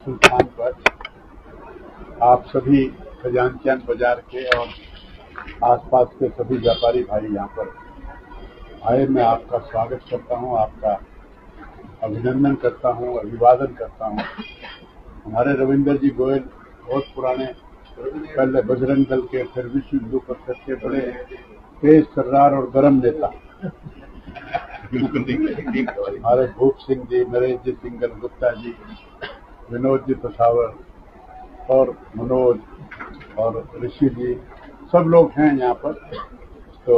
स्थान पर आप सभी खजानचियान बाजार के और आसपास के सभी व्यापारी भाई यहाँ पर आए, मैं आपका स्वागत करता हूँ, आपका अभिनंदन करता हूँ, अभिवादन करता हूँ। हमारे रविंदर जी गोयल बहुत पुराने, पहले बजरंग दल के, फिर विश्व हिंदू परिषद के बड़े तेज तर्रार और गर्म नेता। हमारे भूप सिंह जी, नरेश जी सिंगल, गुप्ता जी, विनोद जी पसावर और मनोज और ऋषि जी, सब लोग हैं यहाँ पर। तो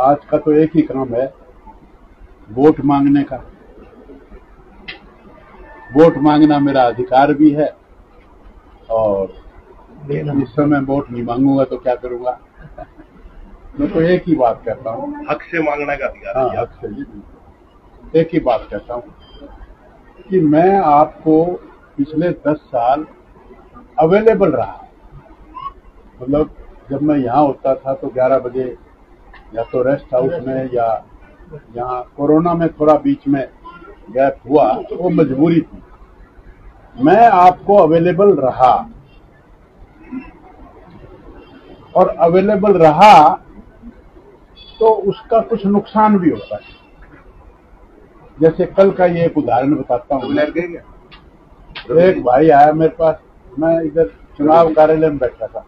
आज का तो एक ही काम है, वोट मांगने का। वोट मांगना मेरा अधिकार भी है और इस समय वोट नहीं मांगूंगा तो क्या करूंगा। मैं तो एक ही बात कहता हूँ, हक से मांगने का अधिकार। हाँ, हक से जी। एक ही बात कहता हूँ कि मैं आपको पिछले 10 साल अवेलेबल रहा। मतलब जब मैं यहाँ होता था तो 11 बजे या तो रेस्ट हाउस में या यहाँ कोरोना में थोड़ा बीच में गैप हुआ, वो मजबूरी थी। मैं आपको अवेलेबल रहा और अवेलेबल रहा तो उसका कुछ नुकसान भी होता है। जैसे कल का ये एक उदाहरण बताता हूँ। एक भाई आया मेरे पास, मैं इधर चुनाव कार्यालय में बैठा था,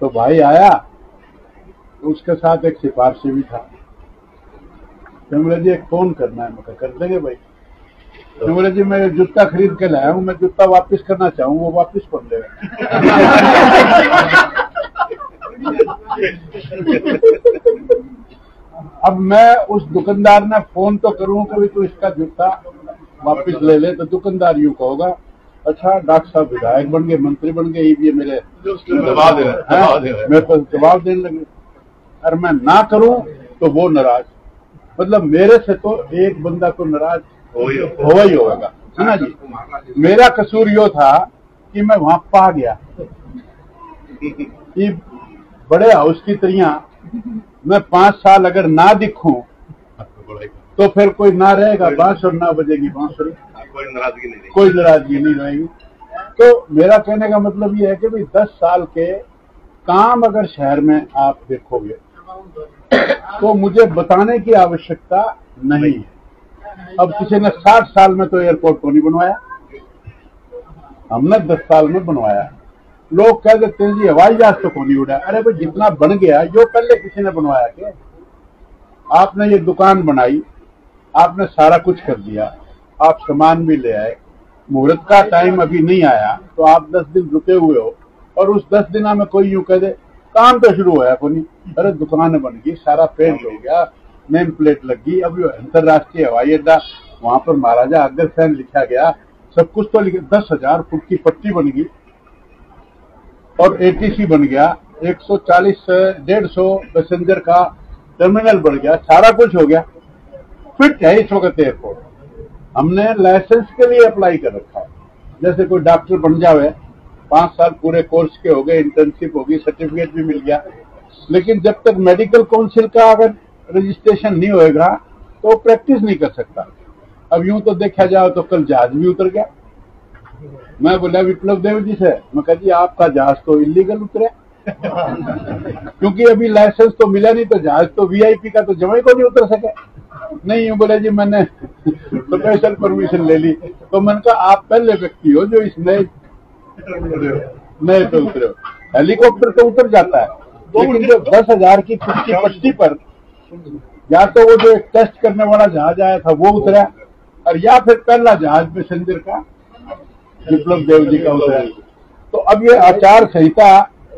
तो भाई आया, उसके साथ एक सिफारशी भी था। तो बोले जी एक फोन करना है। मैं कर देंगे भाई। तो बोले जी मैं जूता खरीद के लाया हूँ, मैं जूता वापस करना चाहूँ, वो वापस कर देगा। अब मैं उस दुकानदार ने फोन तो करूँ कि भाई तू इसका जूता वापस ले ले, तो दुकानदार यूँ कहोगा, अच्छा डॉक्टर साहब विधायक बन गए, मंत्री बन गए, ये मेरे जवाब दे मेरे पास जवाब देने लगे। और मैं ना करूं तो वो नाराज। मतलब मेरे से तो एक बंदा तो नाराज होगा ही होगा, है ना जी। मेरा कसूर यो था कि मैं वहां पा गया कि बड़े हाउस की तरह मैं 5 साल अगर ना दिखूं तो फिर कोई ना रहेगा बांस और ना बजेगी बांसुरी, कोई नाराजगी नहीं रहेगी। तो मेरा कहने का मतलब ये है कि भाई 10 साल के काम अगर शहर में आप देखोगे तो मुझे बताने की आवश्यकता नहीं है। अब किसी ने 60 साल में तो एयरपोर्ट को नहीं बनवाया, हमने 10 साल में बनवाया। लोग कह देते हैं जी हवाई जहाज तो नहीं उड़ा। अरे भाई जितना बन गया जो पहले किसी ने बनवाया क्या? आपने ये दुकान बनाई, आपने सारा कुछ कर दिया, आप सामान भी ले आए, मुहूर्त का टाइम अभी नहीं आया तो आप 10 दिन रुके हुए हो, और उस 10 दिना में कोई यूं कह दे काम तो शुरू होया को नहीं। अरे दुकान बन गई, सारा पेंट हो गया, नेम प्लेट लग गई, अब अंतरराष्ट्रीय हवाई अड्डा, वहां पर महाराजा अग्रसेन लिखा गया, सब कुछ तो लिखा, 10,000 फुट की पट्टी बन गई और एटीसी बन गया, 140 से 150 पैसेंजर का टर्मिनल बन गया, सारा कुछ हो गया, फिट है इस वक्त एयरपोर्ट। हमने लाइसेंस के लिए अप्लाई कर रखा है। जैसे कोई डॉक्टर बन जावे, 5 साल पूरे कोर्स के हो गए, इंटर्नशिप होगी, सर्टिफिकेट भी मिल गया, लेकिन जब तक मेडिकल काउंसिल का अगर रजिस्ट्रेशन नहीं होएगा तो प्रैक्टिस नहीं कर सकता। अब यूं तो देखा जाए तो कल जहाज भी उतर गया। मैं बोला विप्लव देव जी से, मैं कहा जी आपका जहाज तो इलीगल उतरे क्योंकि अभी लाइसेंस तो मिला नहीं, तो जहाज तो वीआईपी का तो जमा को नहीं उतर सके। नहीं बोले जी मैंने स्पेशल परमिशन ले ली। तो मैंने कहा आप पहले व्यक्ति हो जो इस नए पे उतरे हो। हेलीकॉप्टर तो उतर जाता है, लेकिन जो 10,000 की फुट की पट्टी पर या तो वो जो एक टेस्ट करने वाला जहाज आया था वो उतरा, और या फिर पहला जहाज पैसेंजर का विप्लव देव जी का उतरा। तो अब ये आचार संहिता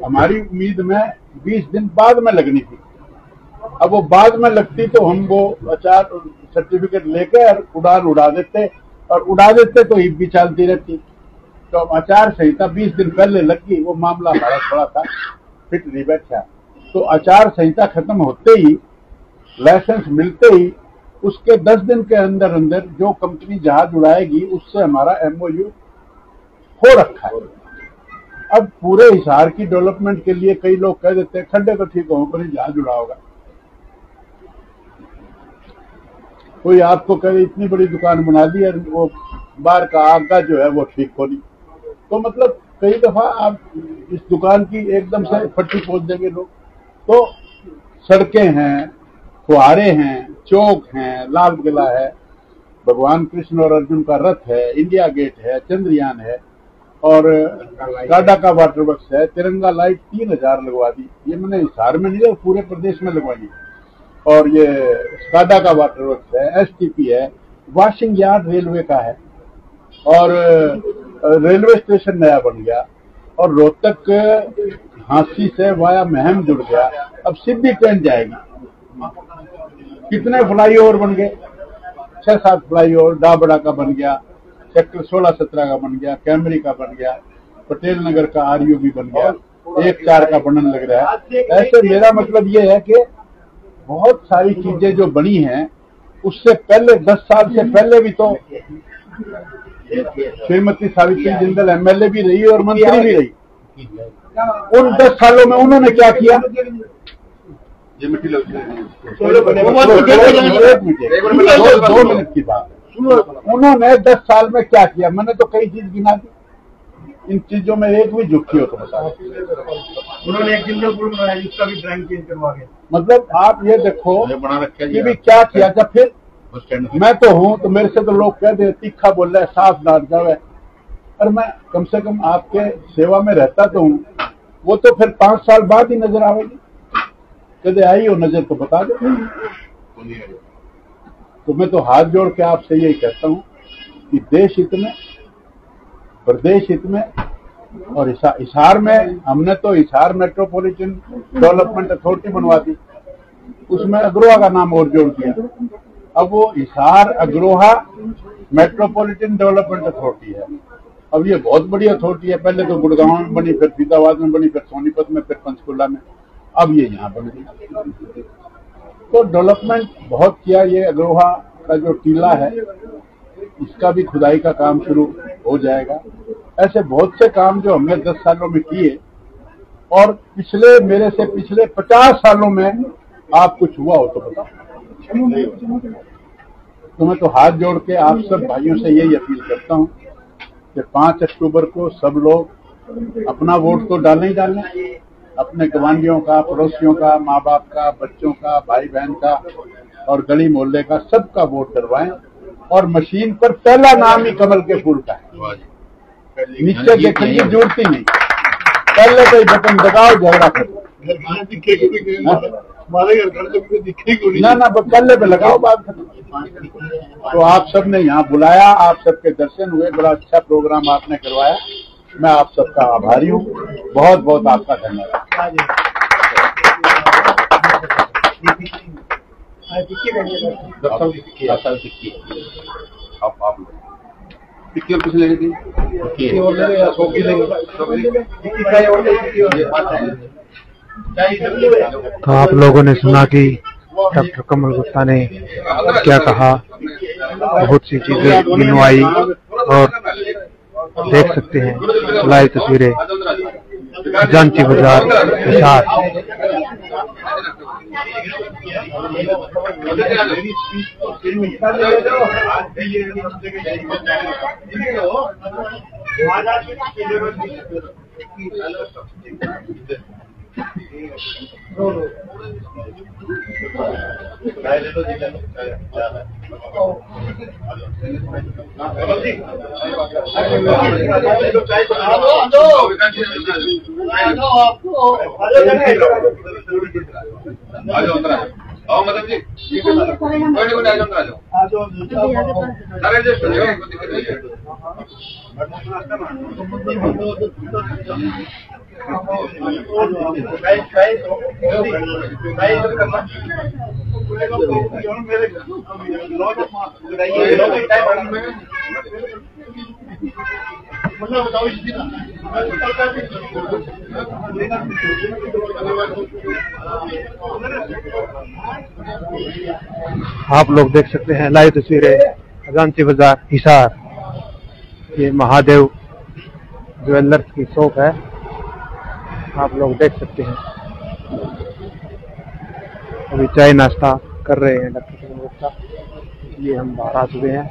हमारी उम्मीद में 20 दिन बाद में लगनी थी। अब वो बाद में लगती तो हम वो आचार सर्टिफिकेट लेकर उड़ान उड़ा देते, और उड़ा देते तो ईद भी चलती रहती। तो आचार संहिता 20 दिन पहले लग गई, वो मामला हमारा थोड़ा था फिट नहीं बैठा। तो आचार संहिता खत्म होते ही, लाइसेंस मिलते ही, उसके 10 दिन के अंदर अंदर जो कंपनी जहाज उड़ाएगी उससे हमारा एमओयू हो रखा है। अब पूरे हिसार की डेवलपमेंट के लिए कई लोग कह देते हैं खड्डे तो ठीक हो पर जहाज उड़ाओगा। कोई आपको कहे इतनी बड़ी दुकान बना दी और वो बाहर का आगा जो है वो ठीक हो नहीं। तो मतलब कई दफा आप इस दुकान की एकदम से फट्टी पोंछ देंगे लोग। तो सड़कें हैं, फुहारे हैं, चौक हैं, लाल किला है, भगवान कृष्ण और अर्जुन का रथ है, इंडिया गेट है, चंद्रयान है, और गाडा का वाटर वर्क्स है, तिरंगा लाइट 3000 लगवा दी। ये मैंने हिसार में नहीं, पूरे प्रदेश में लगवाई। और ये गाडा का वाटर वर्क्स है, एसटीपी है, वॉशिंग यार्ड रेलवे का है, और रेलवे स्टेशन नया बन गया, और रोहतक झांसी से वाया महम जुड़ गया। अब सीधी ट्रेन जाएगी। कितने फ्लाईओवर बन गए, 6-7 फ्लाईओवर। डाबड़ा का बन गया, सेक्टर 16-17 का बन गया, कैमरी का बन गया, पटेल नगर का आरयू भी बन गया, 1-4 का बनने लग रहा है। ऐसे मेरा मतलब ये है कि बहुत सारी चीजें जो बनी हैं, उससे पहले 10 साल से पहले भी तो श्रीमती सावित्री जिंदल एमएलए भी रही और मंत्री भी रही। उन 10 सालों में उन्होंने क्या किया? ये मिट्टी लग 2 मिनट की बात। उन्होंने 10 साल में क्या किया? मैंने तो कई चीज गिना दी, इन चीजों में एक भी झुकी हो तो बता। उन्होंने एक जिंदल पुल बनाया जिसका भी ड्राइंग चेंज करवा के। मतलब आप ये देखो बना रखा कि भी क्या किया था। फिर मैं तो हूं तो मेरे से तो लोग कह दे तीखा बोल रहा है, साफ डांट जावे, और मैं कम से कम आपके सेवा में रहता तो हूं। वो तो फिर 5 साल बाद ही नजर आवेगी। कदे आई हो नजर तो बता दो। तो मैं तो हाथ जोड़ के आपसे यही कहता हूं कि देश हित में, प्रदेश हित में, और हिसार में हमने तो हिसार मेट्रोपॉलिटन डेवलपमेंट अथॉरिटी बनवा दी, उसमें अग्रोहा का नाम और जोड़ दिया। अब वो Hisar Agroha metropolitan development authority है। अब ये बहुत बड़ी अथॉरिटी है। पहले तो गुड़गांव में बनी, फिर फरीदाबाद में बनी, फिर सोनीपत में, फिर पंचकुला में, अब ये यहाँ बन गई। तो डेवलपमेंट बहुत किया। ये अग्रोहा का जो टीला है, इसका भी खुदाई का काम शुरू हो जाएगा। ऐसे बहुत से काम जो हमने 10 सालों में किए, और पिछले मेरे से पिछले 50 सालों में आप कुछ हुआ हो तो बताओ। तो मैं तो हाथ जोड़ के आप सब भाइयों से यही अपील करता हूं कि 5 अक्टूबर को सब लोग अपना वोट तो डालें ही डालें, अपने गवांडियों का, पड़ोसियों का, माँ बाप का, बच्चों का, भाई बहन का, और गली मोहल्ले का, सबका वोट करवाएं। और मशीन पर पहला नाम ही कमल के फूल का है, नीचे देखने की जरूरत ही नहीं। पहले तो बटन दबाओ, झगड़ा करो। ना पल्ले पे लगाओ बात। तो आप सब ने यहाँ बुलाया, आप सबके दर्शन हुए, बड़ा अच्छा प्रोग्राम आपने करवाया। मैं आप सबका आभारी हूँ। बहुत बहुत आपका धन्यवाद। तो आप लोगों ने सुना कि डॉक्टर कमल गुप्ता ने क्या कहा। बहुत सी चीजें गिनवाई, और देख सकते हैं लाइव तस्वीरें जानची बाजार हिसार। आओ मतलब जी, कोई आ जाओ। सारे जस्ट हो जाओ, कोई दिक्कत नहीं है। आप लोग देख सकते हैं लाइव तस्वीरें जानची बाजार हिसार। ये महादेव ज्वेलर्स की शॉप है, आप लोग देख सकते हैं। अभी चाय नाश्ता कर रहे हैं डॉक्टर कमल गुप्ता, इसलिए हम बाहर आ चुके हैं।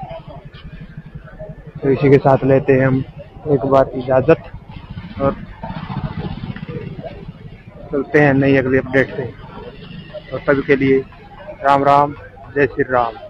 तो इसी के साथ लेते हैं हम एक बार इजाज़त और चलते हैं नई अगली अपडेट से। और तब के लिए राम राम, जय श्री राम।